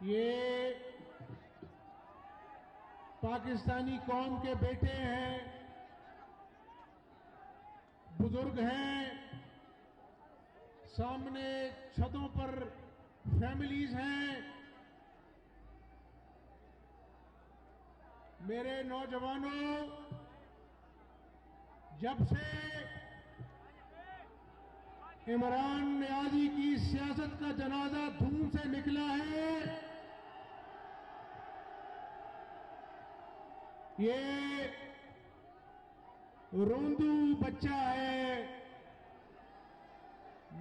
ये पाकिस्तानी कौम के बेटे हैं, बुजुर्ग हैं, सामने छतों पर फैमिलीज हैं। मेरे नौजवानों, जब से इमरान नियाज़ी की सियासत का जनाजा धूम से निकला है, ये रोंदू बच्चा है।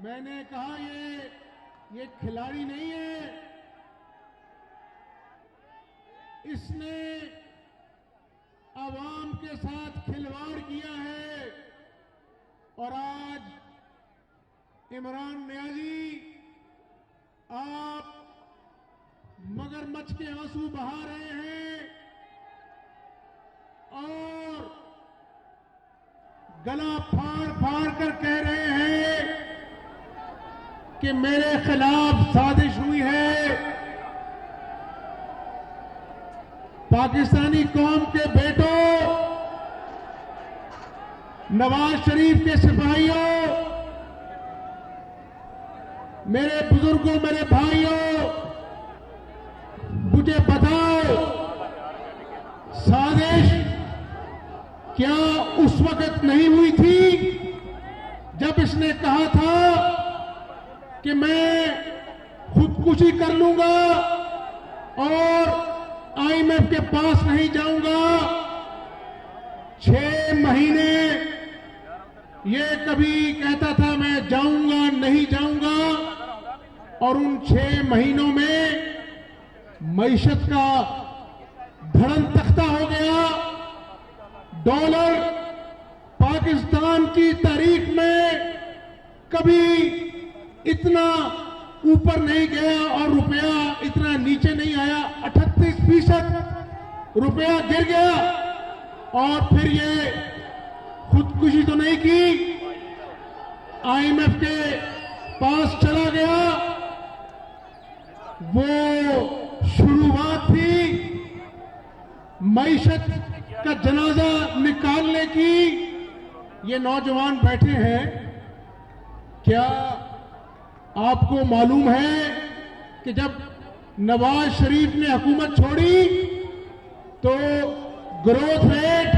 मैंने कहा ये खिलाड़ी नहीं है, इसने आवाम के साथ खिलवाड़ किया है। और आज इमरान नियाज़ी, आप मगरमच्छ के आंसू बहा रहे हैं और गला फाड़ फाड़ कर कह रहे हैं कि मेरे खिलाफ साजिश हुई है। पाकिस्तानी कौम के बेटों, नवाज शरीफ के सिपाहियों, मेरे बुजुर्गों, मेरे भाइयों, मुझे बताओ, साजिश क्या उस वक्त नहीं हुई थी जब इसने कहा था कि मैं खुदकुशी कर लूंगा और आईएमएफ के पास नहीं जाऊंगा? 6 महीने ये कभी कहता था मैं जाऊंगा, नहीं जाऊंगा, और उन 6 महीनों में मईशत का धड़न तख्ता हो गया। डॉलर पाकिस्तान की तारीख में कभी इतना ऊपर नहीं गया और रुपया इतना नीचे नहीं आया। 38% रुपया गिर गया और फिर ये खुदकुशी तो नहीं की, आईएमएफ के पास चला गया। वो शुरुआत थी मईशत का जनाजा निकालने की। ये नौजवान बैठे हैं, क्या आपको मालूम है कि जब नवाज शरीफ ने हुकूमत छोड़ी तो ग्रोथ रेट,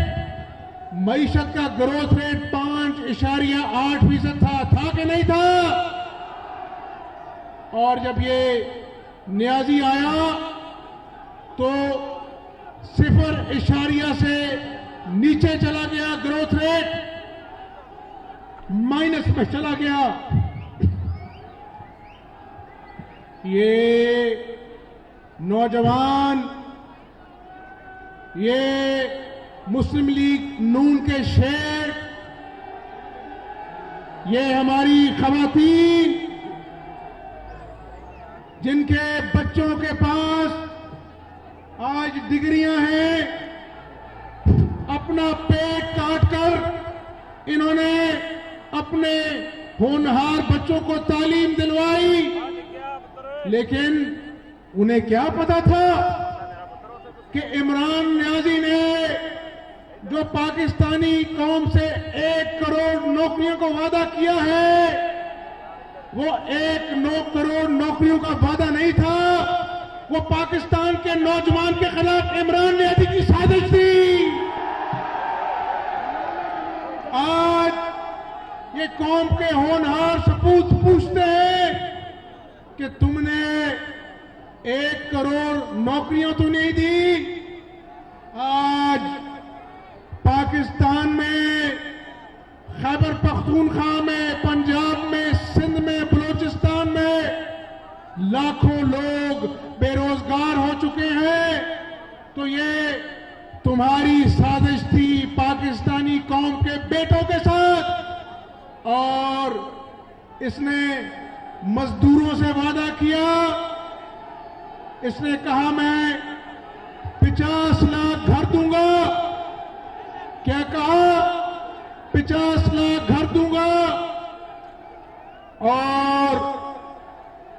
मईशत का ग्रोथ रेट 5.8% था कि नहीं था? और जब ये नियाज़ी आया तो 0.0 से नीचे चला गया, ग्रोथ रेट माइनस में चला गया। ये नौजवान, ये मुस्लिम लीग नून के शेर, ये हमारी खवातीन जिनके बच्चों के पास आज डिग्रियां हैं, अपना पेट काटकर इन्होंने अपने होनहार बच्चों को तालीम दिलवाई। लेकिन उन्हें क्या पता था कि इमरान नियाज़ी ने जो पाकिस्तानी कौम से 1 करोड़ नौकरियों को वादा किया है, वो 1 करोड़ नौकरियों का वादा नहीं था, वो पाकिस्तान के नौजवान के खिलाफ इमरान नियाज़ी की साजिश थी। आज ये कौम के होनहार सपूत पूछते हैं कि तुमने 1 करोड़ नौकरियां तो नहीं दी। आज पाकिस्तान में, खैबर पख्तूनख्वा में, पंजाब में, सिंध में, बलूचिस्तान में लाखों लोग बेरोजगार हो चुके हैं। तो ये तुम्हारी साजिश थी पाकिस्तानी कौम के बेटों के साथ। और इसने मजदूरों से वादा किया, इसने कहा मैं 50 लाख घर दूंगा। क्या कहा? 50 लाख घर दूंगा। और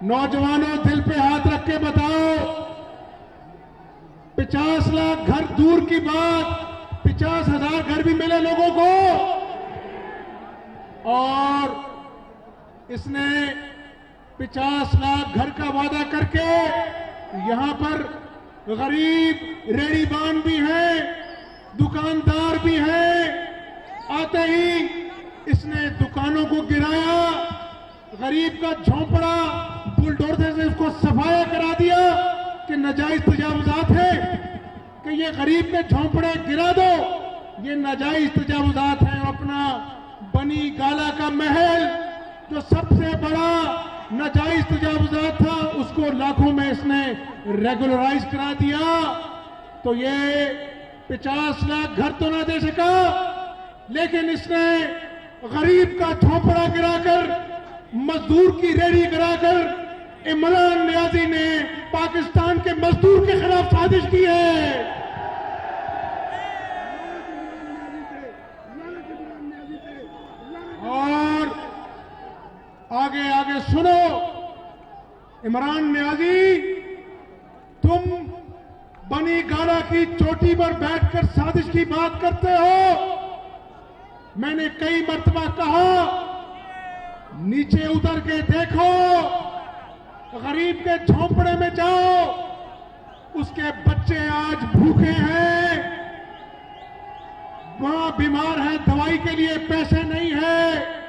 नौजवानों, दिल पे हाथ रख के बताओ, 50 लाख घर दूर की बात, 50,000 घर भी मिले लोगों को। और इसने 50 लाख घर का वादा करके यहां पर गरीब रेहड़ीबान भी हैं, दुकानदार भी हैं। आते ही इसने दुकानों को गिराया, गरीब का झोंपड़ा बुलडोजर से उसको सफाया करा दिया कि नाजायज तजावुजात है, कि ये गरीब के झोंपड़े गिरा दो, ये नाजायज तजावुजात है। अपना बनी गाला का महल जो सबसे बड़ा नाजायज तजावुजात था, उसको लाखों में इसने रेगुलराइज करा दिया। तो ये 50 लाख घर तो ना दे सका, लेकिन इसने गरीब का झोंपड़ा गिराकर, मजदूर की रेहड़ी गिराकर इमरान नियाजी ने पाकिस्तान के मजदूर के खिलाफ साजिश की है। और आगे आगे सुनो, इमरान नियाजी, तुम बनी गाला की चोटी पर बैठकर साजिश की बात करते हो। मैंने कई मर्तबा कहा, नीचे उतर के देखो, गरीब के झोंपड़े में जाओ, उसके बच्चे आज भूखे हैं, वहां बीमार है, दवाई के लिए पैसे नहीं है।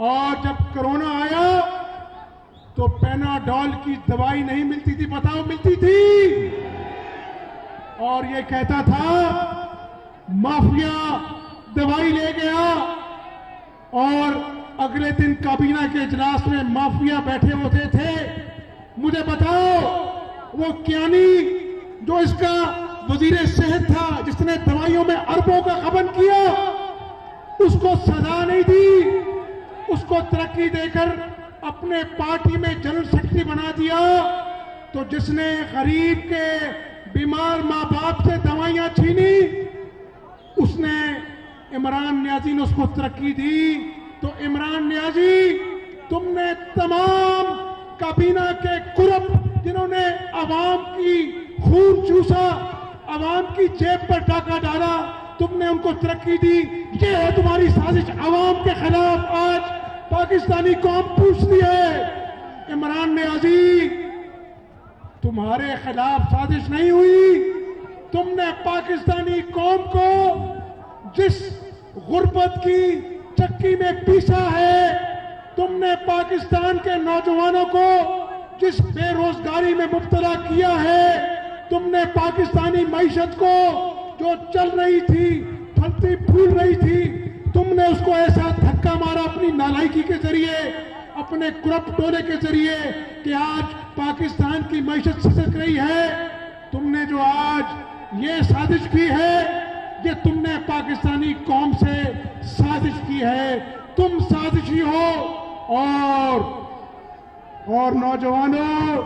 और जब कोरोना आया तो पेनाडॉल की दवाई नहीं मिलती थी, बताओ मिलती थी। और ये कहता था माफिया दवाई ले गया, और अगले दिन काबीना के इजलास में माफिया बैठे होते थे। मुझे बताओ, वो क्यानी जो इसका वजीर सेहत था, जिसने दवाइयों में अरबों का गबन किया, उसको सजा नहीं दी, उसको तरक्की देकर अपने पार्टी में जनरल सेक्रेटरी बना दिया। तो जिसने गरीब के बीमार मां बाप से दवाइयां छीनी, उसने इमरान नियाजी ने उसको तरक्की दी। तो इमरान नियाजी, तुमने तमाम काबीना के कुरब, जिन्होंने आवाम की खून चूसा, आवाम की जेब पर डाका डाला, तुमने उनको तरक्की दी। ये है तुम्हारी साजिश आवाम के खिलाफ। आज पाकिस्तानी कौम पूछती है, इमरान नियाजी, तुम्हारे खिलाफ साजिश नहीं हुई, तुमने पाकिस्तानी कौम को जिस गुर्बत की चक्की में पीसा है, तुमने पाकिस्तान के नौजवानों को जिस बेरोजगारी में मुब्तला किया है, तुमने पाकिस्तानी मईशत को जो चल रही थी, फलती फूल रही थी, तुमने उसको ऐसा धक्का मारा अपनी नालायकी के जरिए, अपने कुरब टोले के जरिए, कि आज पाकिस्तान की मईशत सिसक रही है। तुमने जो आज ये साजिश की है, ये तुमने पाकिस्तानी कौम से साजिश की है। तुम साजिशी हो। और नौजवानों,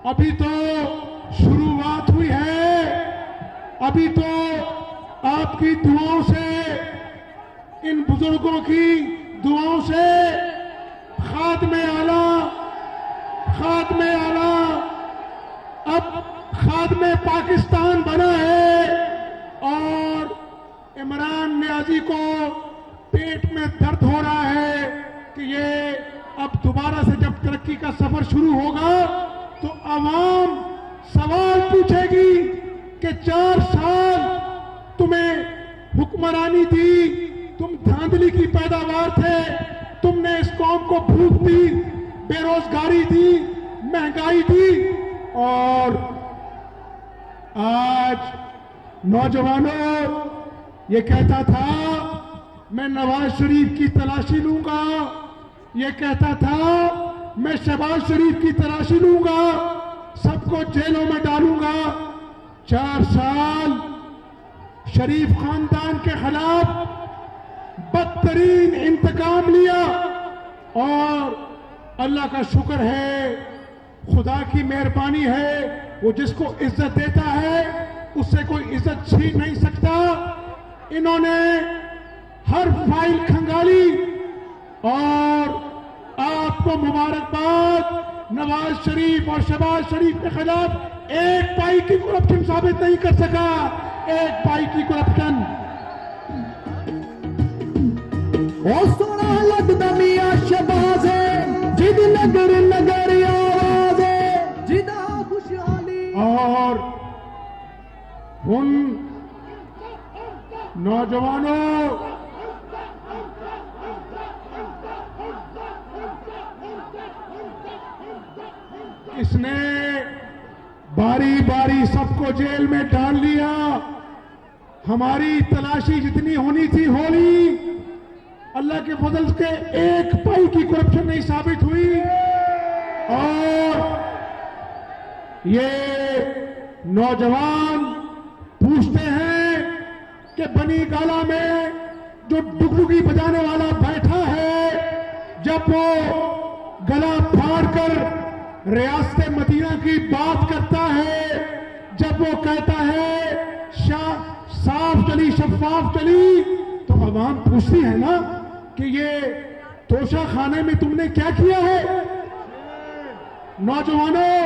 अभी तो शुरुआत हुई है, अभी तो आपकी दुआओं से, इन बुजुर्गों की दुआओं से खात्मे आला अब खात्मे पाकिस्तान बना है। और इमरान नियाजी को पेट में दर्द हो रहा है कि ये अब दोबारा से जब तरक्की का सफर शुरू होगा तो आवाम सवाल पूछेगी कि 4 साल तुम्हें हुक्मरानी दी, तुम धांधली की पैदावार थे, तुमने इस कौम को भूख दी, बेरोजगारी दी, महंगाई दी। और आज नौजवानों, ये कहता था मैं नवाज शरीफ की तलाशी लूंगा, ये कहता था मैं शहबाज शरीफ की तलाशी लूंगा, सबको जेलों में डालूंगा। 4 साल शरीफ खानदान के खिलाफ बदतरीन इंतकाम लिया। और अल्लाह का शुक्र है, खुदा की मेहरबानी है, वो जिसको इज्जत देता है उससे कोई इज्जत छीन नहीं सकता। इन्होंने हर फाइल खंगाली और आपको मुबारकबाद। नवाज शरीफ और शहबाज शरीफ के खिलाफ एक पाई की करप्शन साबित नहीं कर सका, एक पाई की करप्शन। ओ सोना लगदा मियां शहबाज है, जिद नगर नगर आवाज है, जिदा खुशहाली। और उन नौजवानों, इसने बारी बारी सबको जेल में डाल लिया। हमारी तलाशी जितनी होनी थी हो ली, अल्लाह के फजल से एक पाई की करप्शन नहीं साबित हुई। और ये नौजवान पूछते हैं कि बनी गाला में जो डुगडुगी बजाने वाला बैठा है, जब वो गला फाड़कर रियासत मदीना की बात करता है, जब वो कहता है साफ चली शफाफ चली, तो अवाम पूछती है ना कि ये तोशा खाने में तुमने क्या किया है। नौजवानों,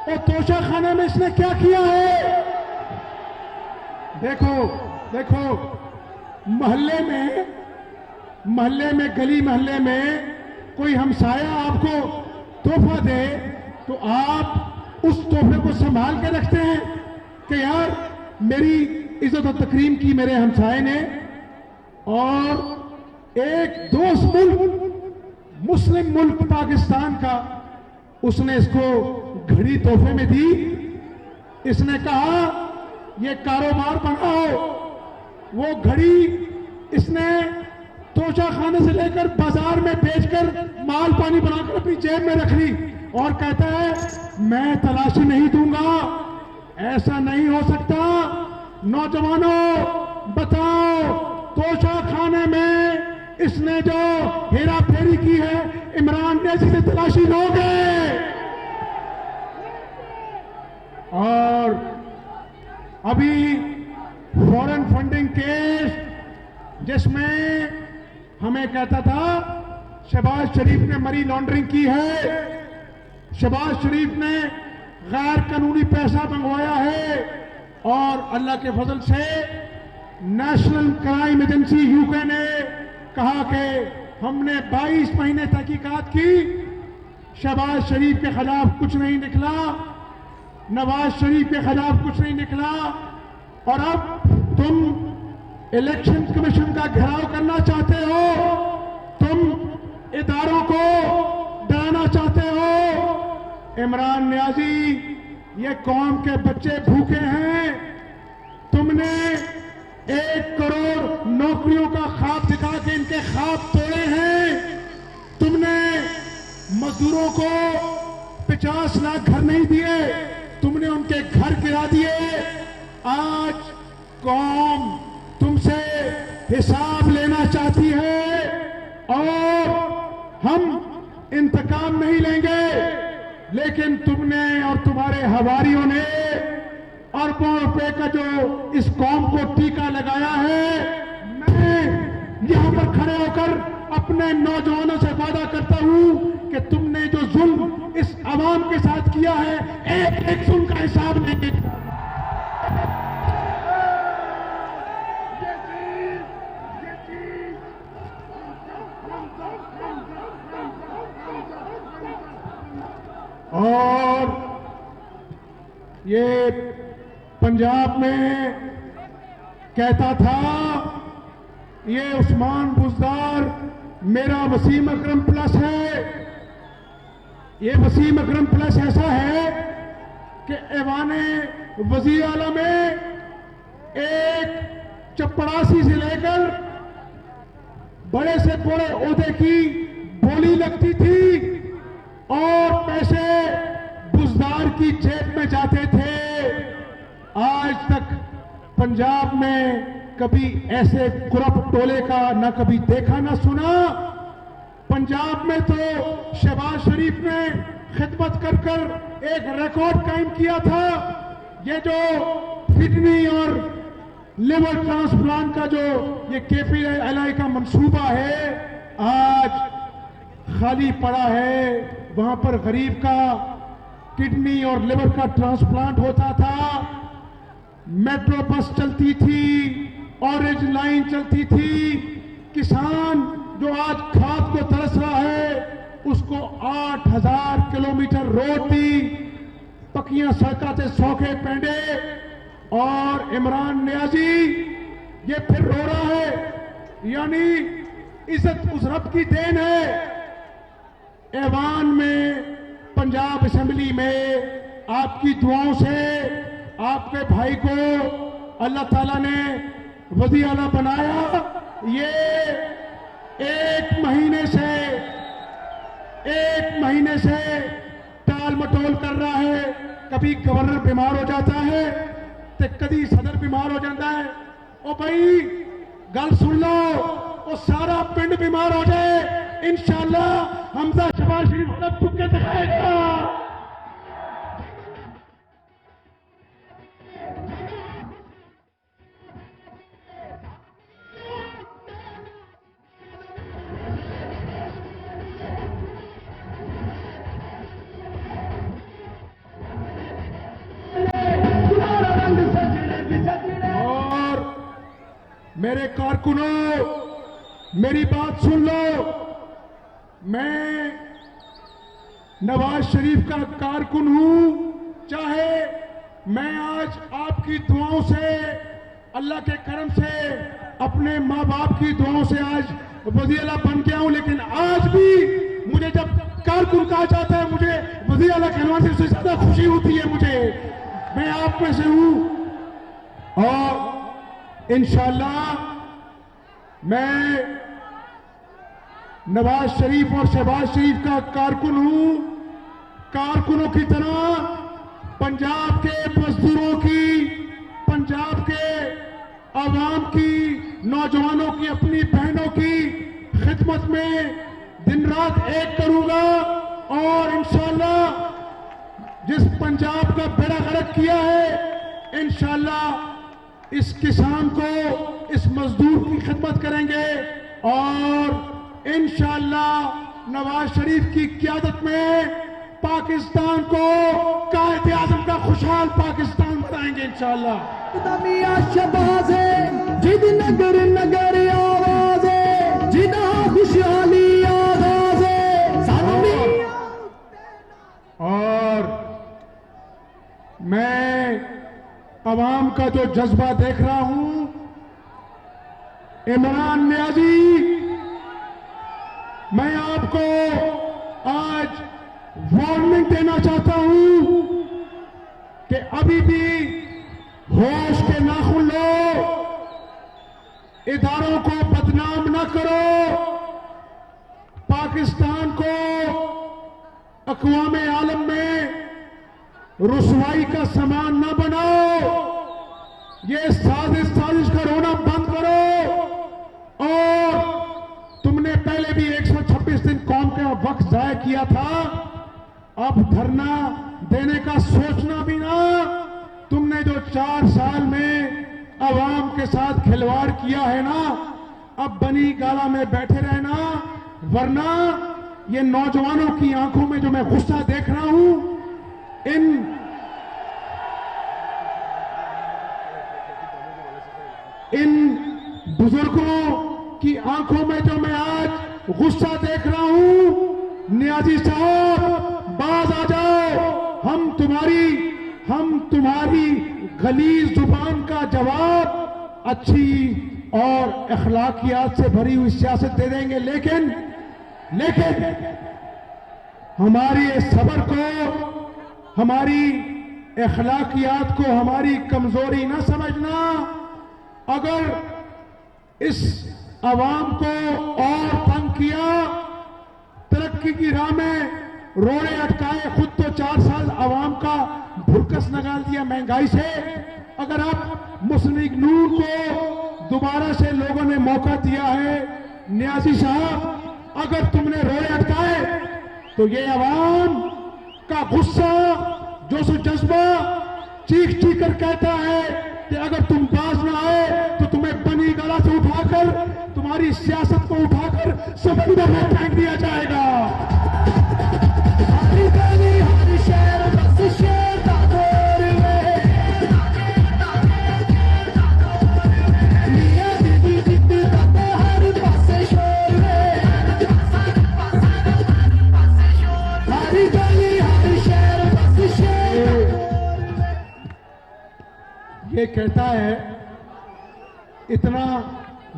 और तोशा खाने में इसने क्या किया है। देखो देखो, मोहल्ले में गली मोहल्ले में कोई हमसाया आपको तोहफा दे तो आप उस तोहफे को संभाल के रखते हैं कि यार मेरी इज्जत और तकरीम की मेरे हमसाए ने। और एक दोस्त मुल्क, मुस्लिम मुल्क पाकिस्तान का, उसने इसको घड़ी तोहफे में दी। इसने कहा ये कारोबार बढ़ाओ। वो घड़ी इसने तोशा खाने से लेकर बाजार में बेचकर माल पानी बनाकर अपनी जेब में रख ली और कहता है मैं तलाशी नहीं दूंगा। ऐसा नहीं हो सकता। नौजवानों बताओ, तोशा खाने में इसने जो हेरा फेरी की है, इमरान ने जिसे तलाशी लोगे। और अभी फॉरेन फंडिंग केस जिसमें हमें कहता था शहबाज शरीफ ने मनी लॉन्ड्रिंग की है, शहबाज शरीफ ने गैर कानूनी पैसा मंगवाया है। और अल्लाह के फजल से नेशनल क्राइम एजेंसी यूके ने कहा कि हमने 22 महीने तहकीकात की, शहबाज शरीफ के खिलाफ कुछ नहीं निकला, नवाज शरीफ के खिलाफ कुछ नहीं निकला। और अब तुम इलेक्शन कमीशन का घेराव करना चाहते हो, तुम इदारों को डराना चाहते हो। इमरान नियाजी, ये कौम के बच्चे भूखे हैं। तुमने 1 करोड़ नौकरियों का ख्वाब दिखा के इनके ख्वाब तोड़े हैं। तुमने मजदूरों को 50 लाख घर नहीं दिए, तुमने उनके घर गिरा दिए। आज कौम तुमसे हिसाब लेना चाहती है और हम इंतकाम नहीं लेंगे। लेकिन तुमने और तुम्हारे हवारियों ने अरबों रुपए का जो इस कौम को टीका लगाया है, मैं यहां पर खड़े होकर अपने नौजवानों से वादा करता हूं कि तुमने जो जुल्म इस आवाम के साथ किया है, एक एक जुल्म का हिसाब लेंगे। और ये पंजाब में कहता था ये उस्मान बुज़दार मेरा वसीम अकरम प्लस है। ये वसीम अकरम प्लस ऐसा है कि ऐवाने वज़ीर आला में एक चपरासी से लेकर बड़े से बड़े ओहदे की बोली लगती थी और पैसे बुज़दार की जेब में जाते थे। आज तक पंजाब में कभी ऐसे कुरप टोले का ना कभी देखा ना सुना। पंजाब में तो शहबाज शरीफ ने खिदमत कर कर एक रिकॉर्ड कायम किया था। ये जो किडनी और लिवर ट्रांसप्लांट का जो ये KPLI का मंसूबा है, आज खाली पड़ा है, वहां पर गरीब का किडनी और लिवर का ट्रांसप्लांट होता था, मेट्रो बस चलती थी, ऑरेंज लाइन चलती थी। किसान जो आज खाद को तरस रहा है, उसको 8000 किलोमीटर रोड दी, पक्कियां सड़कों से सूखे पेंडे, और इमरान नियाजी ये फिर रो रहा है। यानी इज्जत उस रब की देन है। ऐवान में, पंजाब असेंबली में आपकी दुआओं से आपके भाई को अल्लाह ताला ने वज़ीर आला बनाया। ये एक महीने से टाल मटोल कर रहा है। कभी गवर्नर बीमार हो जाता है तो कभी सदर बीमार हो जाता है। ओ भाई गल सुन लो, वो सारा पिंड बीमार हो जाए, इंशाअल्लाह हमजा शबाज शरीफ सब चुप के दिखाएगा। मेरे कारकुनों, मेरी बात सुन लो। मैं नवाज शरीफ का कारकुन हूं। चाहे मैं आज आपकी दुआओं से, अल्लाह के करम से, अपने माँ बाप की दुआओं से आज वज़ीर आला बन गया हूं, लेकिन आज भी मुझे जब कारकुन कहा जाता है, मुझे वज़ीर आला कहलवान से उससे ज्यादा खुशी होती है। मैं आप में से हूं और इंशाअल्लाह मैं नवाज शरीफ और शहबाज शरीफ का कारकुन हूं। कारकुनों की तरह पंजाब के मजदूरों की, पंजाब के आवाम की, नौजवानों की, अपनी बहनों की खिदमत में दिन रात एक करूंगा। और इंशाअल्लाह जिस पंजाब का बेड़ा गर्क किया है, इंशाअल्लाह इस किसान को, इस मजदूर की खिदमत करेंगे और इंशाअल्लाह नवाज शरीफ की क़यादत में पाकिस्तान को कायदे आज़म का खुशहाल पाकिस्तान बनाएंगे इंशाअल्लाह। मियां शहबाज है, जिद नगर नगर आवाज है, जिदा खुशहाली आगाज है, सानू मियां। और मैं अवाम का जो जज्बा देख रहा हूं, इमरान नियाजी, मैं आपको आज वार्निंग देना चाहता हूं कि अभी भी होश के नाखून लो, इदारों को बदनाम न करो, पाकिस्तान को अक़वाम आलम में रुसवाई का सामान न बनाओ। ये साजिश का रोना बंद करो। और तुमने पहले भी 126 दिन कौम का वक्त जाया किया था, अब धरना देने का सोचना भी ना। तुमने जो 4 साल में अवाम के साथ खिलवाड़ किया है ना, अब बनी गाला में बैठे रहना, वरना ये नौजवानों की आंखों में जो मैं गुस्सा देख रहा हूं, इन बुजुर्गों की आंखों में जो मैं आज गुस्सा देख रहा हूं, नियाजी साहब बाज आ जाओ। हम तुम्हारी गलीज जुबान का जवाब अच्छी और अखलाकियात से भरी हुई सियासत दे देंगे, लेकिन हमारी सब्र को, हमारी अखलाकियात को हमारी कमजोरी न समझना। अगर इस अवाम को और तंग किया, तरक्की की राह में रोड़े अटकाए, खुद तो 4 साल अवाम का भुरकस निकाल दिया महंगाई से। अगर आप मुस्लिम लीग नून को दोबारा से लोगों ने मौका दिया है, नियाजी साहब अगर तुमने रोड़े अटकाए, तो ये अवाम का गुस्सा, जोश जज्बा चीख कर कहता है कि अगर तुम बाज ना आए तो तुम्हें बनी गला से उठाकर, तुम्हारी सियासत को उठाकर समंदर में फेंक दिया जाएगा। शेख कहता है इतना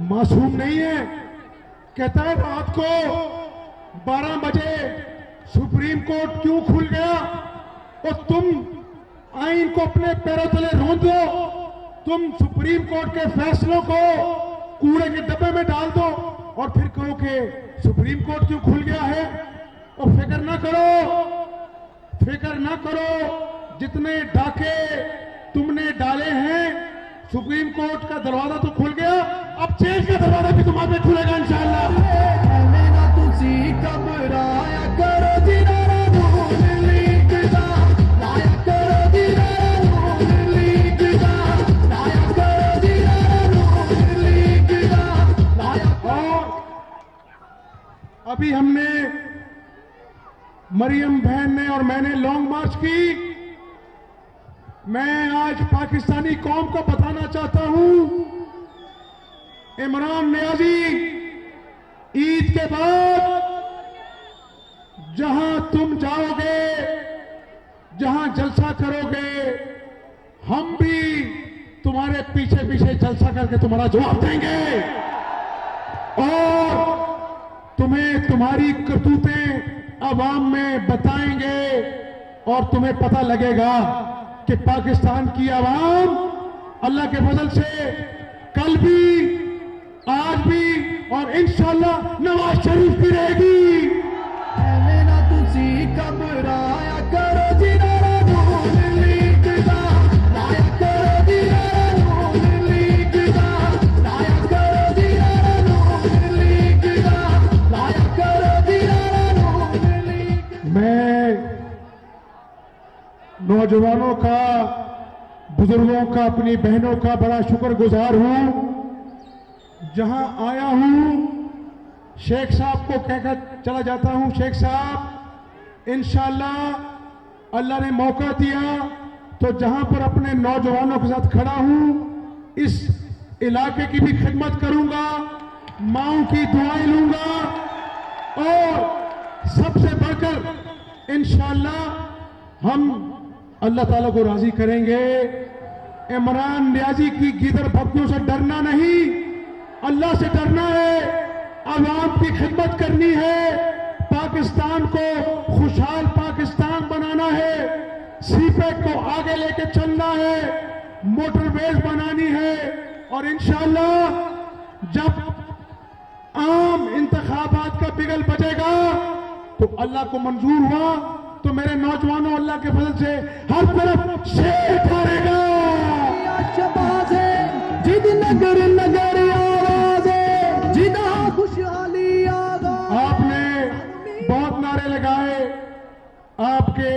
मासूम नहीं है। कहता है रात को 12 बजे सुप्रीम कोर्ट क्यों खुल गया और तुम आइन को अपने पैरों तले रोंद दो, तुम सुप्रीम कोर्ट के फैसलों को कूड़े के डब्बे में डाल दो और फिर कहो कि सुप्रीम कोर्ट क्यों खुल गया है। और फिक्र ना करो, फिक्र ना करो, जितने डाके तुमने डाले हैं सुप्रीम कोर्ट का दरवाजा तो खुल गया, अब जेल का दरवाजा भी तुम्हारे खुलेगा इंशाअल्लाह। मेरा तुसी घबराया करो जिनारा नून लीग दा, लाया करो जिनारा नून लीग दा, लाया करो जिनारा नून लीग दा, लाया। और अभी हमने मरियम बहन ने और मैंने लॉन्ग मार्च की। मैं आज पाकिस्तानी कौम को बताना चाहता हूं, इमरान नियाजी ईद के बाद जहां तुम जाओगे, जहां जलसा करोगे, हम भी तुम्हारे पीछे पीछे जलसा करके तुम्हारा जवाब देंगे और तुम्हें तुम्हारी करतूतें अवाम में बताएंगे और तुम्हें पता लगेगा कि पाकिस्तान की आवाम अल्लाह के फजल से कल भी, आज भी और इंशाअल्लाह नवाज शरीफ भी रहेगी। मेरा तुसी घबराया करो जिनारा नून लीग दा, लाया करो जिनारा नून लीग दा, लाया करो जिनारा नून लीग दा, लाया करो जिनारा नून लीग। मैं नौजवानों का, बुजुर्गों का, अपनी बहनों का बड़ा शुक्रगुजार हूं। जहां आया हूं शेख साहब को कहकर चला जाता हूं, शेख साहब इंशाअल्लाह अल्लाह ने मौका दिया तो जहां पर अपने नौजवानों के साथ खड़ा हूं, इस इलाके की भी खिदमत करूंगा, माओं की दुआएं लूंगा और सबसे बढ़कर इंशाअल्लाह हम अल्लाह ताला को राजी करेंगे। इमरान नियाजी की गिदर भक्तों से डरना नहीं, अल्लाह से डरना है, अवाम की खिदमत करनी है, पाकिस्तान को खुशहाल पाकिस्तान बनाना है, सीपैक को आगे लेके चलना है, मोटरवेज बनानी है और इंशाअल्लाह जब आम इंतखाबात का बिगल बजेगा तो अल्लाह को मंजूर हुआ तो मेरे नौजवानों अल्लाह के फजल से हर तरफ शेर ठहरेगा। शबाज है जिद नगर नगर आवाज है, जिदा खुशहाली आगाज। आपने बहुत नारे लगाए, आपके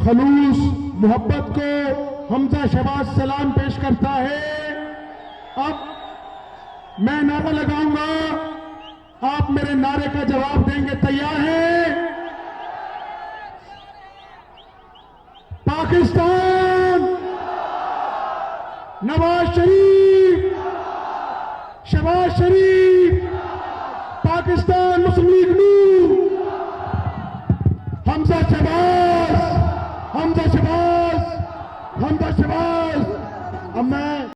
खलूस मोहब्बत को हमजा शहबाज सलाम पेश करता है। अब मैं नारा लगाऊंगा, आप मेरे नारे का जवाब देंगे, तैयार हैं? पाकिस्तान, नवाज शरीफ, शहबाज शरीफ, पाकिस्तान मुस्लिम लीग नून, हमजा शहबाज, हमजा शहबाज, हमजा शहबाज। अब मैं